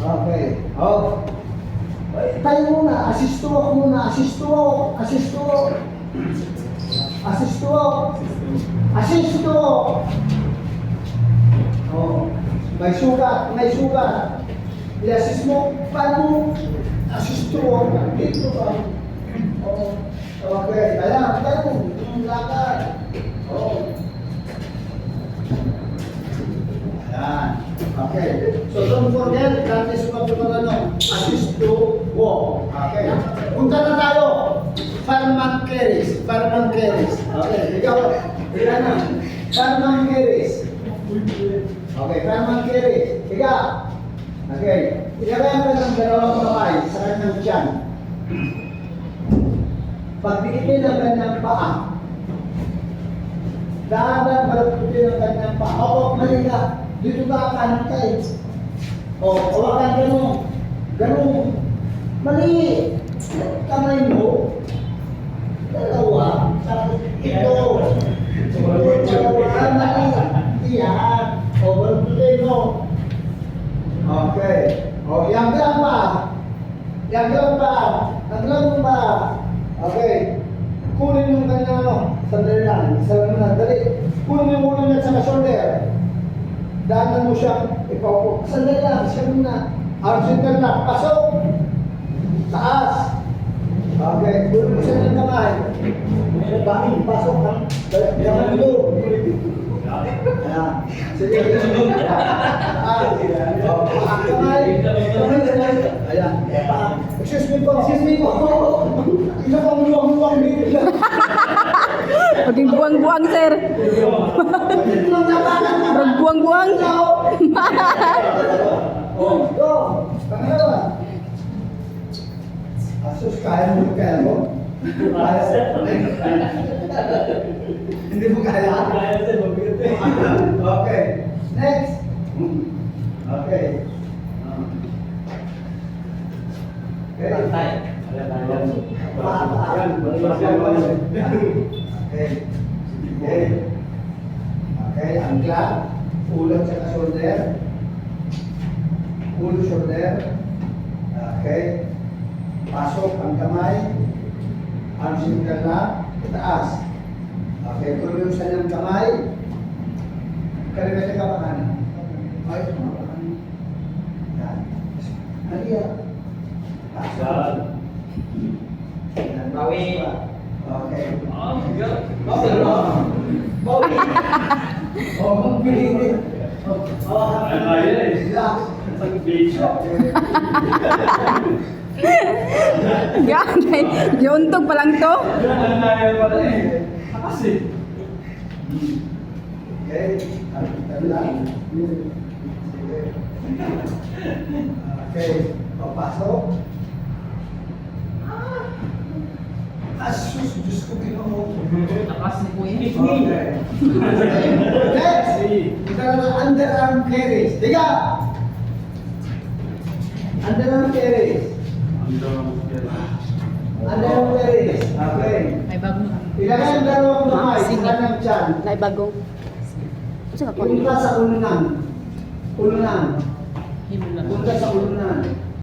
Okay. Oh. Tayo muna. Assist to walk muna. Assist to walk. Assist to walk. Assist to walk. Assist to walk. Oh. May sugat. May sugat. I-assist mo. Paano? Assist to walk. Dito ba? Oh. Okay. Ayan. Tayo. Yung lakad. Oh. Ayan. Okay. So don't forget, that is what you call assist to walk. Okay. Punta na tayo. Fireman carries. Fireman carries. Okay. Ikaw. Ikaw na. Fireman carries. Okay. Fireman carries. Ikaw. Okay. Ilagay mo ng dalawang kamay sa kanyang tiyan. Pagdikitin ang kanyang paa. Dahan-dahan pagdikitin ang kanyang paa. O, mali ka. Dito ka kanan ka eh. O, hawakan ka mo. Ganun. Mali. Kamay mo. Dalawa. Ito. Dalawa. Mali. Iyan. O, balutin mo. Okay. O, yang lang pa. Yang lang pa. Ang lang pa. Okay. Kunin yung kanya ano. Sandali lang. Sandali lang. Dali. Kunin yung ulo niya sa shoulder. Daanan mo siyang ipaupo. Sandali lang, siya muna. Arm center na. Pasok! Taas! Okay, kunin mo siya ng kamay. Bakit? Pasok ha? Daman mo. Ayan. Sige. Taas. Kamay. Kamay. Ayan. Excuse me po. Excuse me po. Isa pang luwang-luwang dito. Maging buwang-buwang, sir. Magbuwang-buwang. Oh, go. Pangalawa. Asus, kaya mo mo? Kaya. Hindi mo kaya? Kaya sir, mabigat eh. Okay. Next. Okay. Okay. Okay. Okay. Okay, angkla. Ulo sa shoulder. Ulo, shoulder. Okay. Pasok ang kamay. Arm center na. Itaas. Okay, tuloy sa ng kamay. Kalimutan ka pa kanan. Ay, yan. Ano yan? Pasok. Bawi. Okay. Oh, good. Bawi. Oh, magpili. Oh, relax. Ganay. Yuntog pa lang to. Okay. Okay. Papasok. Asus, Diyos ko ginawa. Takas ni Kuya. Okay. Next. Kita na underarm carries. Tiga. Underarm carries. Underarm carries. Okay. May bagong. Ilagay ang dalawang kamay sa Sige. kanyang tiyan. May bagong. Kasi ka Punta sa ulunan. Ulunan. Himla. Punta sa ulunan.